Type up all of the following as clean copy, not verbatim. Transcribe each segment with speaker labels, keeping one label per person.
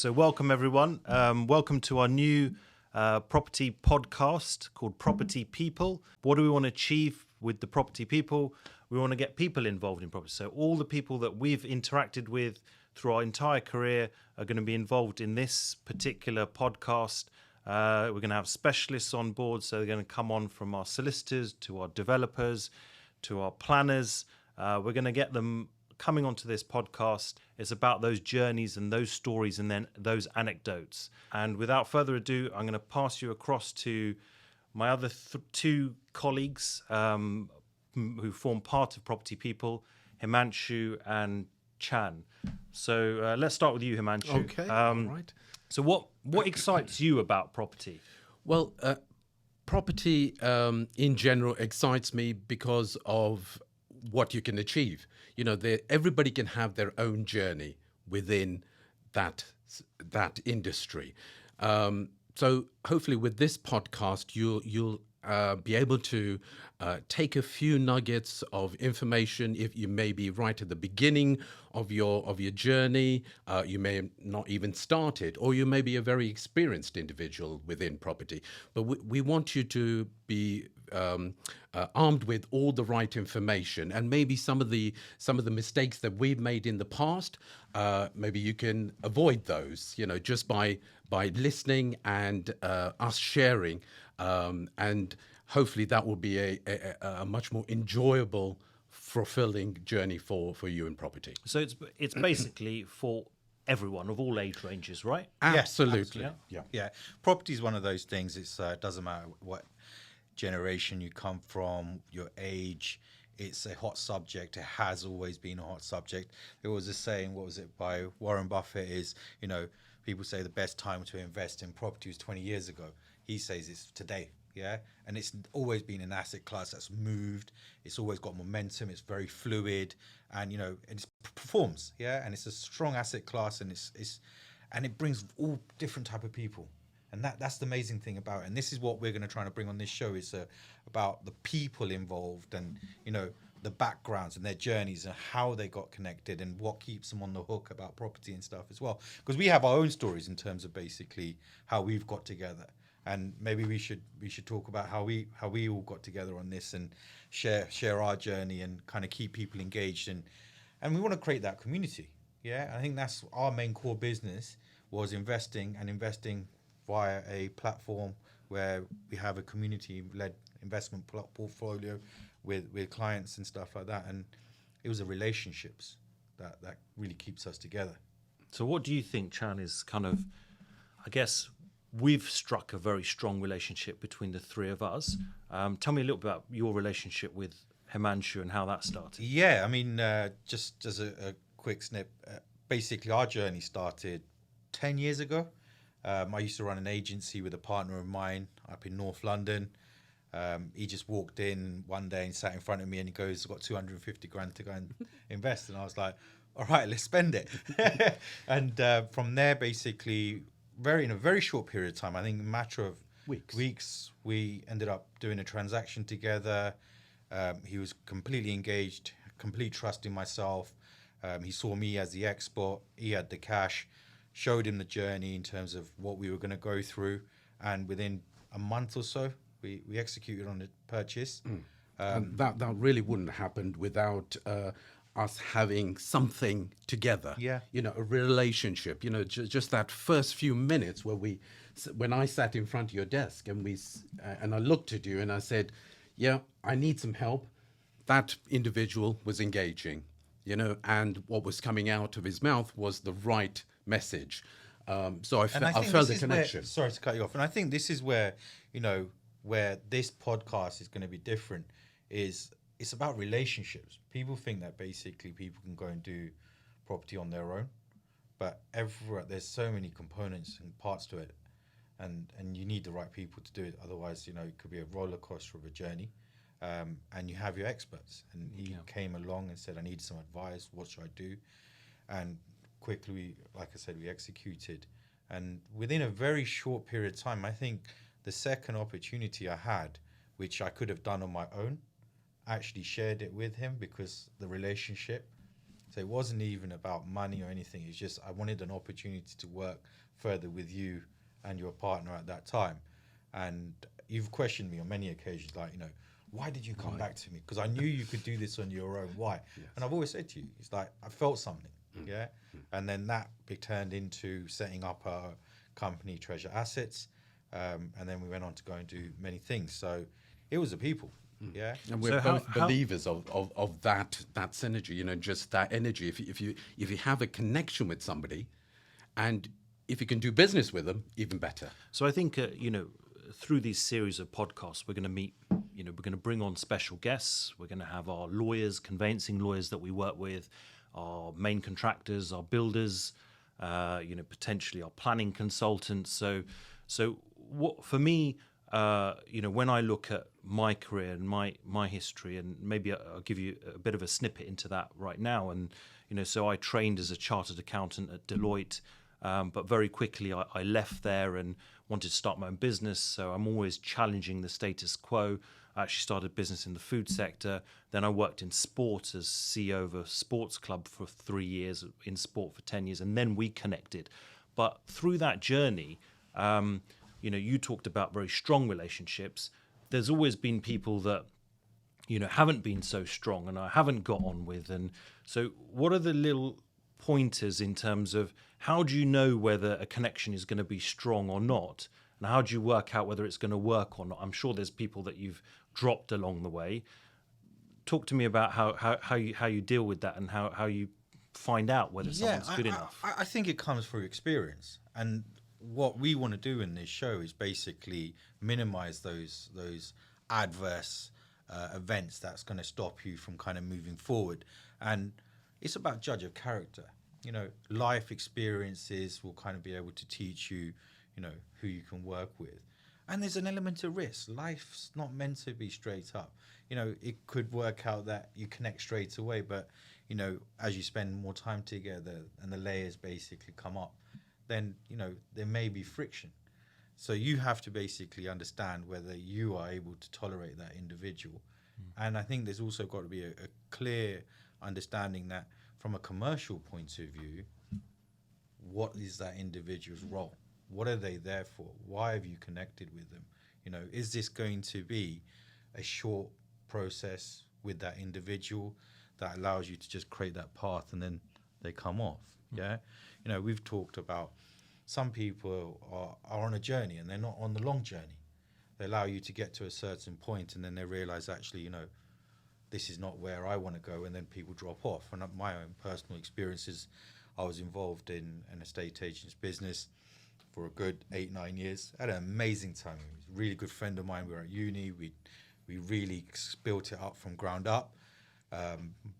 Speaker 1: So welcome everyone. Welcome to our new property podcast called Property People. What do we want to achieve with the Property People? We want to get people involved in property. So all the people that we've interacted with through our entire career are going to be involved in this particular podcast. We're going to have specialists on board. So they're going to come on from our solicitors to our developers to our planners. We're going to get them coming onto this podcast. It's about those journeys and those stories and then those anecdotes. And without further ado, I'm going to pass you across to my other two colleagues who form part of Property People, Himanshu and Chan. So let's start with you, Himanshu.
Speaker 2: Okay, all right.
Speaker 1: So what excites you about property?
Speaker 2: Well, property in general excites me because of what you can achieve. You know, everybody can have their own journey within that industry. So hopefully with this podcast, you'll be able to take a few nuggets of information. If you may be right at the beginning of your journey, you may not even started, or you may be a very experienced individual within property. But we want you to be armed with all the right information, and maybe some of the mistakes that we've made in the past, maybe you can avoid those. You know, just by listening and us sharing, and hopefully that will be a much more enjoyable, fulfilling journey for you in property.
Speaker 1: So it's basically for everyone of all age ranges, right?
Speaker 2: Absolutely.
Speaker 3: Yeah. Property is one of those things. It doesn't matter what generation you come from, your age. It's a hot subject. It has always been a hot subject. There was a saying, what was it, by Warren Buffett, is, you know, people say the best time to invest in property was 20 years ago. He says it's today. Yeah, and it's always been an asset class that's moved. It's always got momentum. It's very fluid, and it performs. Yeah, and it's a strong asset class, and and it brings all different type of people, and that's the amazing thing about it. And this is what we're going to try to bring on this show, is about the people involved, and the backgrounds and their journeys and how they got connected and what keeps them on the hook about property and stuff as well. Because we have our own stories in terms of basically how we've got together. And maybe we should talk about how we all got together on this and share our journey and kind of keep people engaged, and we want to create that community. Yeah, I think that's our main core business, was investing via a platform where we have a community-led investment portfolio with clients and stuff like that. And it was the relationships that really keeps us together.
Speaker 1: So what do you think, Chan, is kind of, I guess, we've struck a very strong relationship between the three of us. Tell me a little bit about your relationship with Himanshu and how that started.
Speaker 3: Yeah, I mean, just as a quick snip, basically our journey started 10 years ago. I used to run an agency with a partner of mine up in North London. He just walked in one day and sat in front of me and he goes, "I've got 250 grand to go and invest." And I was like, "All right, let's spend it." And from there, basically, in a very short period of time, I think a matter of weeks, we ended up doing a transaction together. He was completely engaged, complete trust in myself. He saw me as the expert. He had the cash, showed him the journey in terms of what we were going to go through. And within a month or so, we executed on the purchase.
Speaker 2: And that really wouldn't have happened without us having something together.
Speaker 3: Yeah.
Speaker 2: A relationship. Just that first few minutes when I sat in front of your desk and I looked at you and I said, "Yeah, I need some help." That individual was engaging, and what was coming out of his mouth was the right message. So I felt the connection.
Speaker 3: Sorry to cut you off. And I think this is where this podcast is going to be different. It's about relationships. People think that basically people can go and do property on their own, but there's so many components and parts to it, and you need the right people to do it. Otherwise, it could be a roller coaster of a journey. And you have your experts, and he came along and said, "I need some advice. What should I do?" And quickly, like I said, we executed, and within a very short period of time, I think the second opportunity I had, which I could have done on my own, actually shared it with him because the relationship So it wasn't even about money or anything. It's just I wanted an opportunity to work further with you and your partner at that time. And you've questioned me on many occasions, like, why did you come back to me? Because I knew you could do this on your own. Why? And I've always said to you, it's like I felt something, yeah. And then that turned into setting up our company, Treasure Assets, and then we went on to go and do many things. So it was the people, yeah.
Speaker 2: And we're both believers of that synergy, just that energy. If you have a connection with somebody, and if you can do business with them, even better.
Speaker 1: So I think through these series of podcasts, we're going to meet. We're going to bring on special guests. We're going to have our lawyers, conveyancing lawyers that we work with, our main contractors, our builders, potentially our planning consultants. So what for me, when I look at my career and my history, and maybe I'll give you a bit of a snippet into that right now. And so I trained as a chartered accountant at Deloitte, but very quickly I left there and wanted to start my own business. So I'm always challenging the status quo. I actually started a business in the food sector. Then I worked in sport as CEO of a sports club for 3 years, in sport for 10 years, and then we connected. But through that journey, you talked about very strong relationships. There's always been people that, haven't been so strong and I haven't got on with. And so what are the little pointers in terms of how do you know whether a connection is going to be strong or not? And how do you work out whether it's going to work or not? I'm sure there's people that you've dropped along the way. Talk to me about how you deal with that and how you find out whether someone's good enough.
Speaker 3: I think it comes through experience. And what we want to do in this show is basically minimize those adverse events that's going to stop you from kind of moving forward. And it's about judge of character. Life experiences will kind of be able to teach you, who you can work with. And there's an element of risk. Life's not meant to be straight up. It could work out that you connect straight away, but, as you spend more time together and the layers basically come up, then, there may be friction. So you have to basically understand whether you are able to tolerate that individual. And I think there's also got to be a clear understanding that from a commercial point of view, what is that individual's role? What are they there for? Why have you connected with them? Is this going to be a short process with that individual that allows you to just create that path and then they come off? Yeah. We've talked about some people are on a journey and they're not on the long journey. They allow you to get to a certain point and then they realize actually, this is not where I want to go, and then people drop off. And my own personal experiences, I was involved in an estate agent's business for a good 8-9 years. I had an amazing time. He was a really good friend of mine. We were at uni. We really built it up from ground up.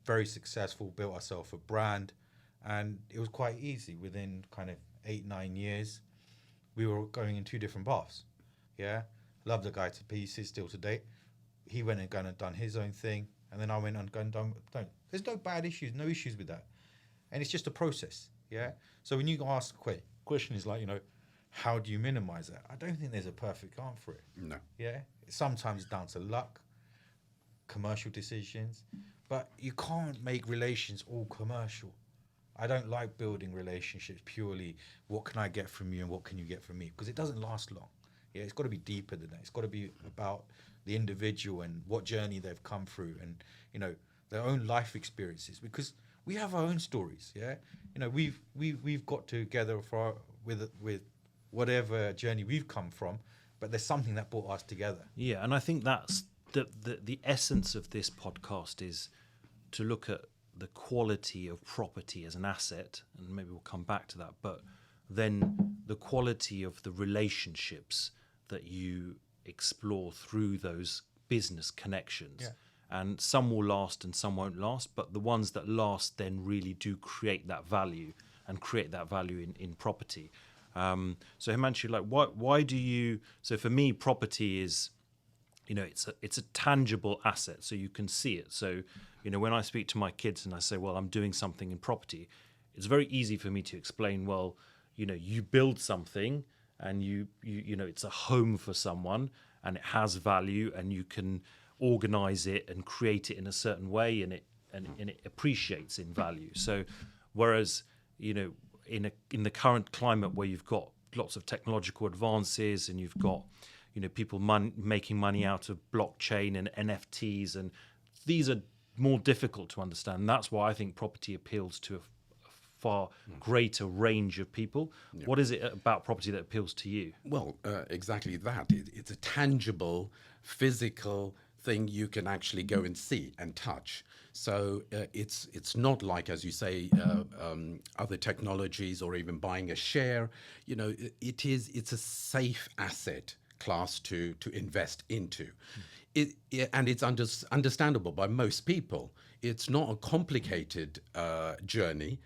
Speaker 3: Very successful, built ourselves a brand. And it was quite easy. Within kind of 8-9 years, we were going in 2 different paths. Yeah. Love the guy to pieces still to date. He went and gone and done his own thing. And then I went and done. There's no bad issues, no issues with that. And it's just a process. Yeah. So when you ask the question is like, how do you minimize that? I don't think there's a perfect answer for it.
Speaker 2: No.
Speaker 3: Yeah. Sometimes it's down to luck, commercial decisions, but you can't make relations all commercial. I don't like building relationships purely what can I get from you and what can you get from me, because it doesn't last long. Yeah, it's got to be deeper than that. It's got to be about the individual and what journey they've come through and, their own life experiences, because we have our own stories. Yeah. We've got together with whatever journey we've come from, but there's something that brought us together.
Speaker 1: Yeah. And I think that's the essence of this podcast is to look at the quality of property as an asset, and maybe we'll come back to that, but then the quality of the relationships that you explore through those business connections.
Speaker 3: Yeah.
Speaker 1: And some will last and some won't last, but the ones that last then really do create that value and create that value in property. So Himanshu, like why do you, so for me, property is, it's a tangible asset, so you can see it. So, when I speak to my kids and I say, well, I'm doing something in property, it's very easy for me to explain, well, you build something and you it's a home for someone and it has value and you can organize it and create it in a certain way and it and it appreciates in value. So whereas, you know, in the current climate where you've got lots of technological advances and you've got, you know, people making money out of blockchain and NFTs, and these are more difficult to understand. And that's why I think property appeals to a far greater range of people. What is it about property that appeals to you?
Speaker 2: Well, exactly that. It's a tangible, physical thing you can actually go and see and touch. So it's not like, as you say, other technologies or even buying a share. You know, it's a safe asset class to invest into. And it's understandable by most people. It's not a complicated journey.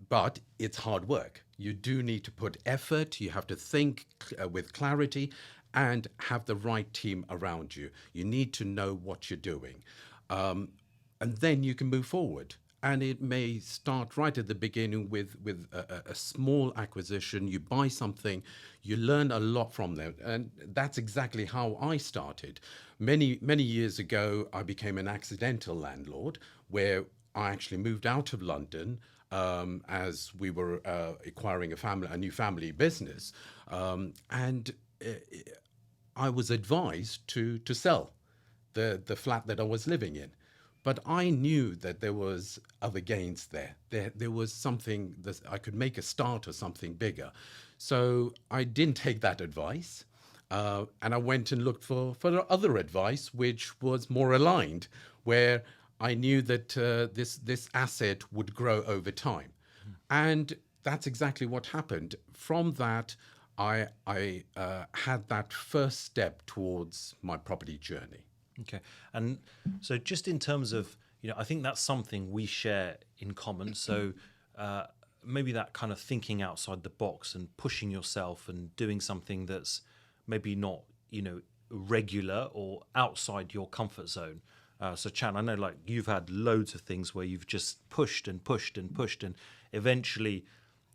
Speaker 2: But it's hard work. You do need to put effort. You have to think with clarity and have the right team around you. You need to know what you're doing. And then you can move forward. And it may start right at the beginning with a small acquisition. You buy something, you learn a lot from them. And that's exactly how I started. Many years ago, I became an accidental landlord where I actually moved out of London as we were acquiring a new family business. And I was advised to sell the flat that I was living in. But I knew that there was other gains there. There was something that I could make a start or something bigger. So I didn't take that advice. And I went and looked for other advice, which was more aligned, where I knew that this asset would grow over time. And that's exactly what happened. From that, I had that first step towards my property journey.
Speaker 1: Okay. And so just in terms of, you know, I think that's something we share in common. So maybe that kind of thinking outside the box and pushing yourself and doing something that's maybe not, you know, regular or outside your comfort zone. So Chan, I know like you've had loads of things where you've just pushed and pushed and pushed, and eventually,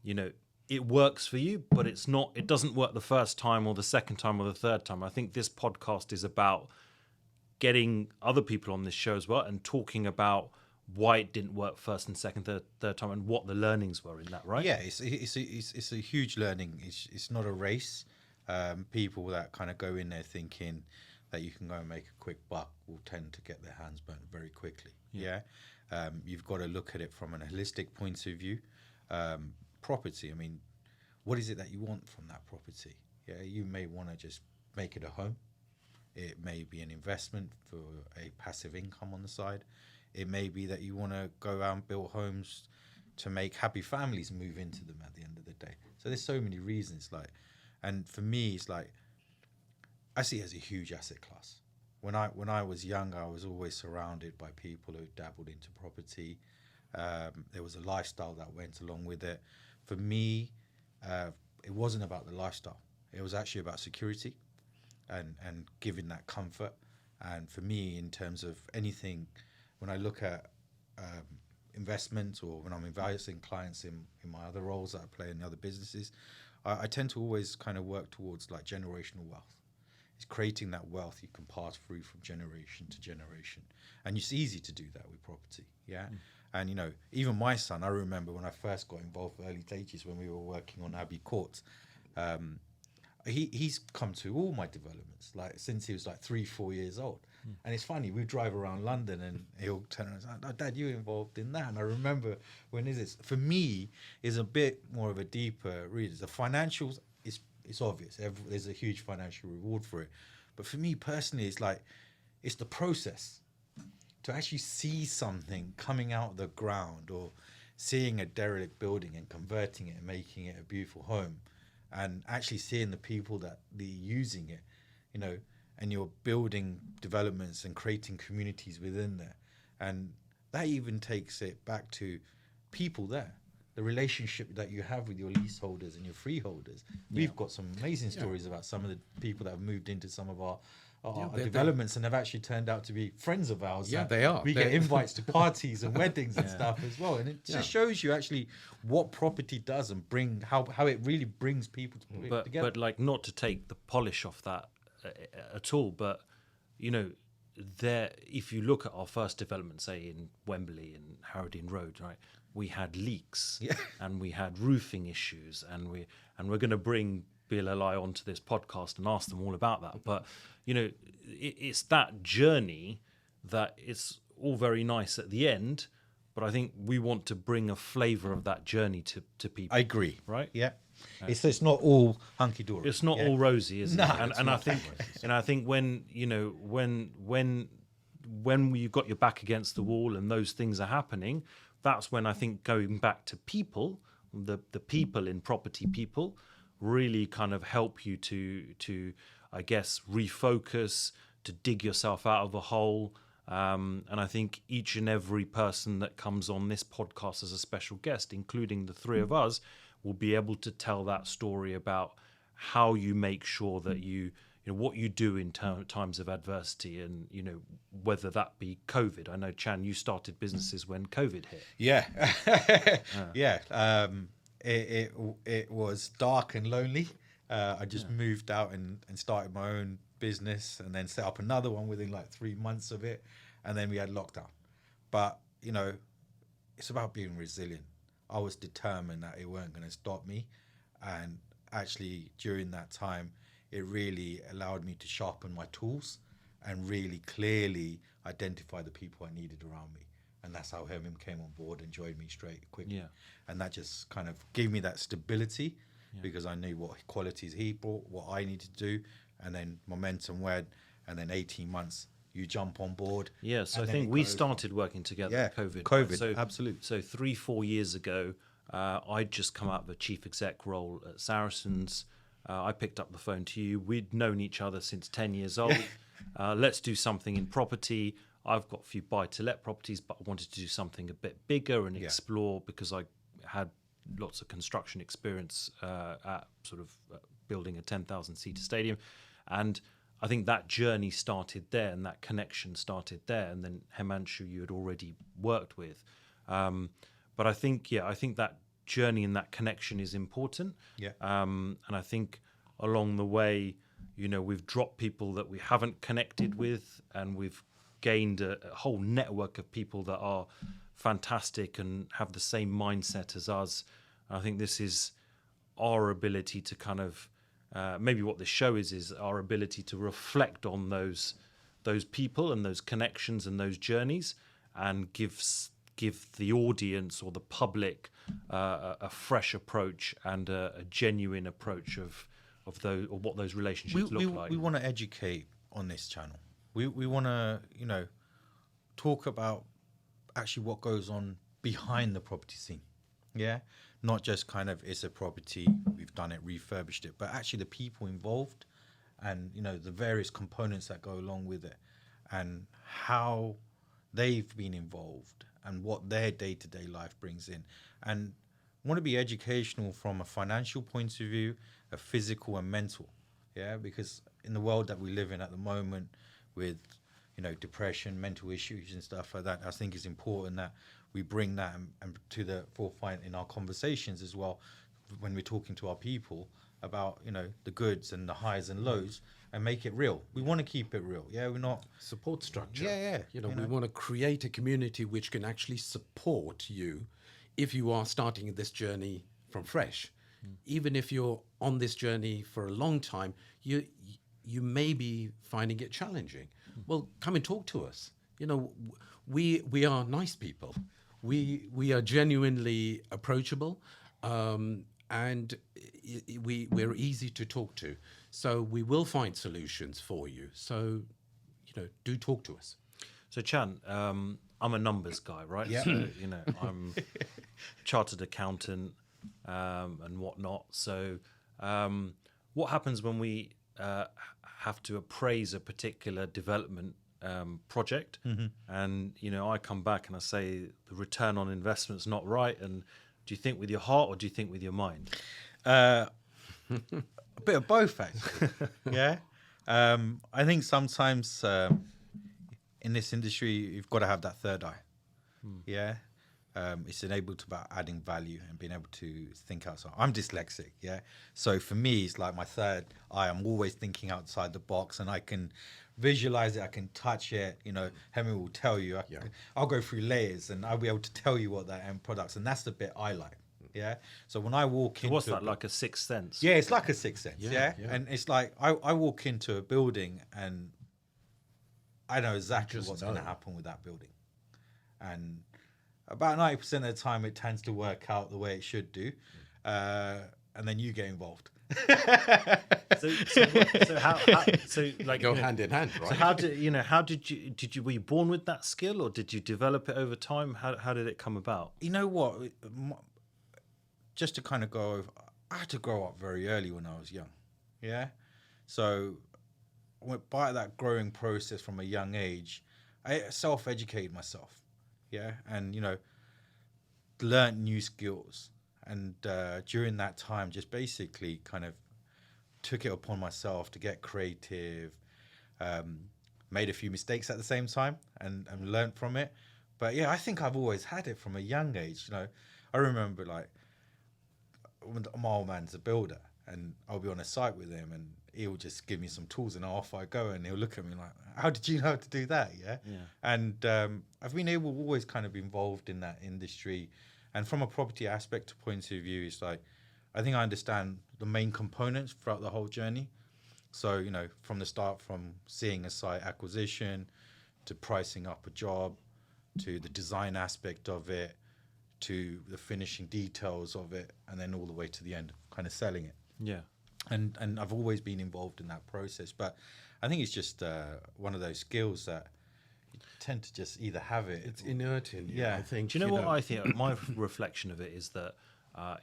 Speaker 1: you know, it works for you, but it doesn't work the first time or the second time or the third time. I think this podcast is about getting other people on this show as well and talking about why it didn't work first and second, third time, and what the learnings were in that, right?
Speaker 3: Yeah, it's a huge learning. It's not a race. People that kind of go in there thinking that you can go and make a quick buck will tend to get their hands burnt very quickly. Yeah. You've got to look at it from an holistic point of view. Property, I mean, what is it that you want from that property? Yeah, you may want to just make it a home. It may be an investment for a passive income on the side. It may be that you want to go out and build homes to make happy families move into them at the end of the day. So there's so many reasons. And for me, it's like, I see it as a huge asset class. When I was young, I was always surrounded by people who dabbled into property. There was a lifestyle that went along with it. For me, it wasn't about the lifestyle. It was actually about security and giving that comfort. And for me, in terms of anything, when I look at investment or when I'm advising clients in my other roles that I play in the other businesses, I tend to always kind of work towards like generational wealth. It's creating that wealth you can pass through from generation to generation. And it's easy to do that with property, yeah? And, you know, even my son, I remember when I first got involved early stages when we were working on Abbey Court, he's come to all my developments, like since he was like 3-4 years old. And it's funny, we drive around London and he'll turn around and say, "Oh, Dad, you involved in that." And I remember when is this? For me, is a bit more of a deeper read. The financials, it's obvious. There's a huge financial reward for it. But for me personally, it's like, it's the process. To actually see something coming out of the ground or seeing a derelict building and converting it and making it a beautiful home and actually seeing the people that are using it, you know, and you're building developments and creating communities within there. And that even takes it back to people there. The relationship that you have with your leaseholders and your freeholders. We've got some amazing stories about some of the people that have moved into some of our developments and have actually turned out to be friends of ours.
Speaker 2: Yeah, they are.
Speaker 3: We get invites to parties and weddings and stuff as well. And it just shows you actually what property does and bring how it really brings people together.
Speaker 1: But like, not to take the polish off that at all, but, you know, there, if you look at our first development, say in Wembley and Harrow Road, right, we had leaks and we had roofing issues, and we're going to bring BLLI onto this podcast and ask them all about that. But it's that journey that it's all very nice at the end, but I think we want to bring a flavour of that journey to people.
Speaker 3: I agree.
Speaker 1: Right?
Speaker 3: Yeah. It's not all hunky dory.
Speaker 1: It's not all rosy, is it? And I think, when you got your back against the wall and those things are happening, that's when I think going back to people, the people in property people, really kind of help you to I guess refocus, to dig yourself out of a hole. And I think each and every person that comes on this podcast as a special guest, including the three of us, will be able to tell that story about how you make sure that you what you do in times of adversity, and whether that be COVID. I know, Chan, you started businesses when COVID hit.
Speaker 3: Yeah. It was dark and lonely. I just moved out and started my own business, and then set up another one within like 3 months of it, and then we had lockdown. But it's about being resilient. I was determined that it weren't going to stop me, and actually during that time it really allowed me to sharpen my tools and really clearly identify the people I needed around me. And that's how Herman came on board and joined me straight quickly.
Speaker 1: Yeah.
Speaker 3: And that just kind of gave me that stability, because I knew what qualities he brought, what I needed to do, and then momentum went, and then 18 months you jump on board.
Speaker 1: Yeah, so I think we started working together at COVID.
Speaker 3: COVID,
Speaker 1: so,
Speaker 3: absolutely.
Speaker 1: So 3-4 years ago, I'd just come out of a chief exec role at Saracens. I picked up the phone to you. We'd known each other since 10 years old. Let's do something in property. I've got a few buy-to-let properties, but I wanted to do something a bit bigger and explore, because I had lots of construction experience at sort of building a 10,000-seater stadium. And I think that journey started there, and that connection started there. And then Himanshu, you had already worked with. But I think that journey and that connection is important.
Speaker 3: Yeah.
Speaker 1: And I think along the way, we've dropped people that we haven't connected with, and we've gained a whole network of people that are fantastic and have the same mindset as us. I think this is our ability to kind of maybe what this show is our ability to reflect on those people and those connections and those journeys, and give the audience or the public a fresh approach and a genuine approach of those, or what those relationships look like.
Speaker 3: We want to educate on this channel. We want to talk about actually what goes on behind the property scene. Yeah, not just kind of it's a property, we've done it, refurbished it, but actually the people involved, and the various components that go along with it, and how they've been involved, and what their day-to-day life brings in. And want to be educational from a financial point of view, a physical and mental. Yeah, because in the world that we live in at the moment, with depression, mental issues and stuff like that, I think it's important that we bring that and to the forefront in our conversations as well, when we're talking to our people about the goods and the highs and lows, and make it real. We want to keep it real. Yeah, we're not
Speaker 2: support structure.
Speaker 3: Yeah.
Speaker 2: We want to create a community which can actually support you if you are starting this journey from fresh. Even if you're on this journey for a long time, you may be finding it challenging. Well, come and talk to us. We are nice people. We are genuinely approachable, and we're easy to talk to. So we will find solutions for you. So, do talk to us.
Speaker 1: So Chan, I'm a numbers guy, right?
Speaker 3: Yeah.
Speaker 1: So, I'm chartered accountant and whatnot. So what happens when we have to appraise a particular development project, and I come back and I say the return on investment's not right, and do you think with your heart or do you think with your mind?
Speaker 3: A bit of both, actually. Yeah. I think sometimes in this industry you've got to have that third eye. Yeah. It's enabled about adding value and being able to think outside. I'm dyslexic, yeah. So for me, it's like my third eye. I'm always thinking outside the box, and I can visualize it. I can touch it. You know, Henry will tell you. I'll go through layers, and I'll be able to tell you what that end products. And that's the bit I like. Yeah. So when I walk into
Speaker 1: What's that, like a sixth sense?
Speaker 3: yeah, it's like a sixth sense. Yeah. And it's like I walk into a building and I know exactly what's going to happen with that building, and about 90% of the time it tends to work out the way it should do, and then you get involved.
Speaker 1: So how like
Speaker 2: Go hand in hand, right?
Speaker 1: So how did you were you born with that skill, or did you develop it over time? How did it come about?
Speaker 3: You know what? Just to kind of go over, I had to grow up very early when I was young. Yeah. So by that growing process from a young age, I self-educated myself. Yeah. And, you know, learned new skills. And during that time, just basically kind of took it upon myself to get creative, made a few mistakes at the same time and learned from it. But yeah, I think I've always had it from a young age. You know, I remember like my old man's a builder and I'll be on a site with him and he'll just give me some tools and off I go, and he'll look at me like, how did you know how to do that? Yeah. And I've been able to always kind of be involved in that industry. And from a property aspect point of view, it's like, I think I understand the main components throughout the whole journey. So, you know, from the start, from seeing a site acquisition to pricing up a job, to the design aspect of it, to the finishing details of it, and then all the way to the end, kind of selling it.
Speaker 1: Yeah.
Speaker 3: And I've always been involved in that process. But I think it's just one of those skills that you tend to just either have it.
Speaker 2: It's inert in you, I think.
Speaker 1: Do you know what I think? My reflection of it is that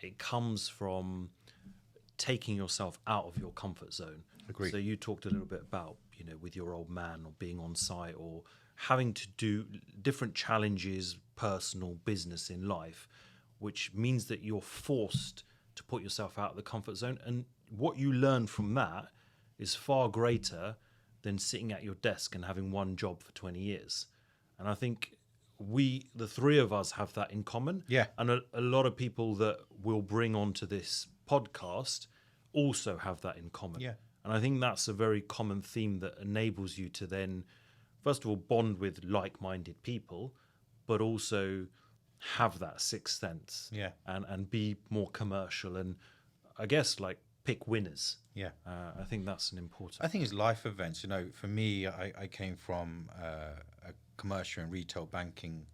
Speaker 1: it comes from taking yourself out of your comfort zone.
Speaker 3: Agreed.
Speaker 1: So you talked a little bit about, you know, with your old man or being on site or having to do different challenges, personal, business in life, which means that you're forced to put yourself out of the comfort zone. And what you learn from that is far greater than sitting at your desk and having one job for 20 years. And I think the three of us have that in common.
Speaker 3: Yeah.
Speaker 1: And a lot of people that we'll bring onto this podcast also have that in common.
Speaker 3: Yeah.
Speaker 1: And I think that's a very common theme that enables you to then, first of all, bond with like-minded people, but also have that sixth sense.
Speaker 3: Yeah.
Speaker 1: And be more commercial and, I guess, like, pick winners.
Speaker 3: Yeah.
Speaker 1: I think that's an important.
Speaker 3: I think it's life events. You know, for me, I came from a commercial and retail banking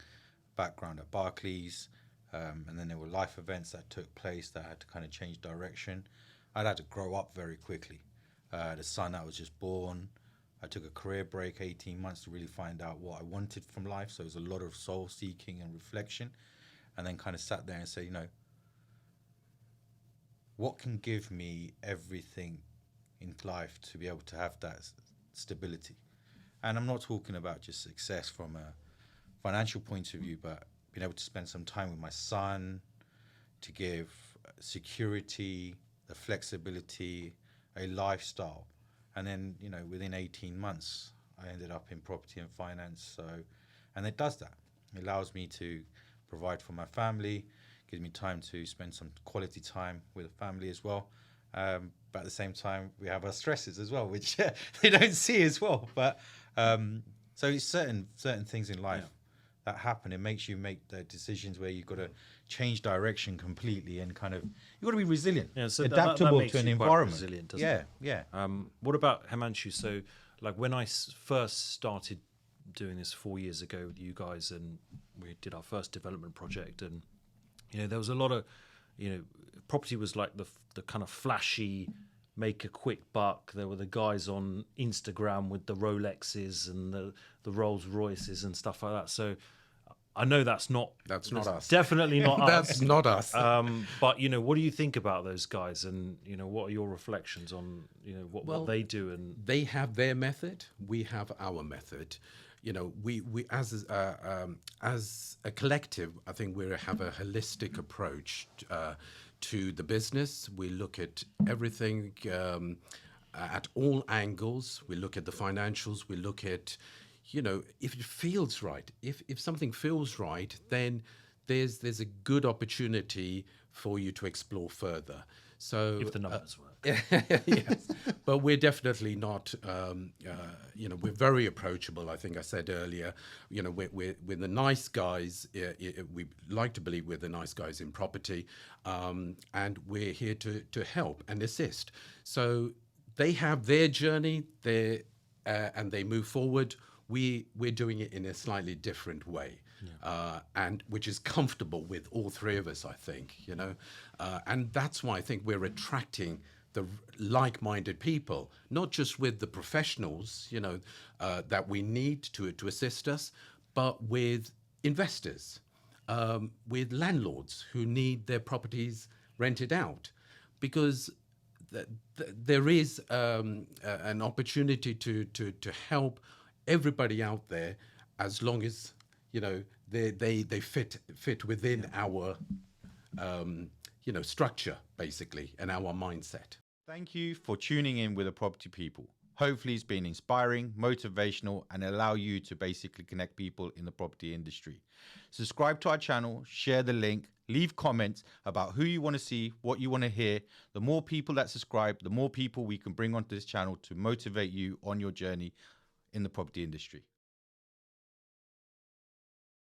Speaker 3: background at Barclays, and then there were life events that took place that had to kind of change direction. I'd had to grow up very quickly. The son that was just born, I took a career break, 18 months to really find out what I wanted from life. So it was a lot of soul seeking and reflection, and then kind of sat there and said, you know, what can give me everything in life to be able to have that stability? And I'm not talking about just success from a financial point of view, but being able to spend some time with my son, to give security, the flexibility, a lifestyle. And then, you know, within 18 months, I ended up in property and finance. So, and it does that. It allows me to provide for my family, gives me time to spend some quality time with the family as well. But at the same time, we have our stresses as well, which they don't see as well. But so it's certain things in life that happen. It makes you make the decisions where you've got to change direction completely and kind of, you've got to be resilient, adaptable
Speaker 1: that
Speaker 3: to an
Speaker 1: you quite
Speaker 3: environment.
Speaker 1: resilient, doesn't it?
Speaker 3: Yeah.
Speaker 1: What about Himanshu? So, like, when I first started doing this 4 years ago with you guys, and we did our first development project, and you know, there was a lot of, you know, property was like the kind of flashy, make a quick buck. There were the guys on Instagram with the Rolexes and the Rolls Royces and stuff like that. So I know that's not
Speaker 2: us.
Speaker 1: Definitely not us.
Speaker 2: That's not us.
Speaker 1: But you know, what do you think about those guys? And you know, what are your reflections on, you know, what they do? And
Speaker 2: they have their method. We have our method. You know, we as a collective, I think we have a holistic approach to the business. We look at everything at all angles. We look at the financials. We look at, you know, if it feels right. If something feels right, then there's a good opportunity for you to explore further. So
Speaker 1: If the numbers work.
Speaker 2: yes, but we're definitely not. We're very approachable. I think I said earlier. We're the nice guys. We like to believe we're the nice guys in property, and we're here to help and assist. So they have their journey, and they move forward. We're doing it in a slightly different way. And which is comfortable with all three of us, I think, and that's why I think we're attracting the like-minded people, not just with the professionals, that we need to assist us, but with investors, with landlords who need their properties rented out, because there is an opportunity to help everybody out there, as long as they fit within our structure, basically, and our mindset.
Speaker 3: Thank you for tuning in with the Property People. Hopefully it's been inspiring, motivational, and allow you to basically connect people in the property industry. Subscribe to our channel, share the link, leave comments about who you want to see, what you want to hear. The more people that subscribe, the more people we can bring onto this channel to motivate you on your journey in the property industry.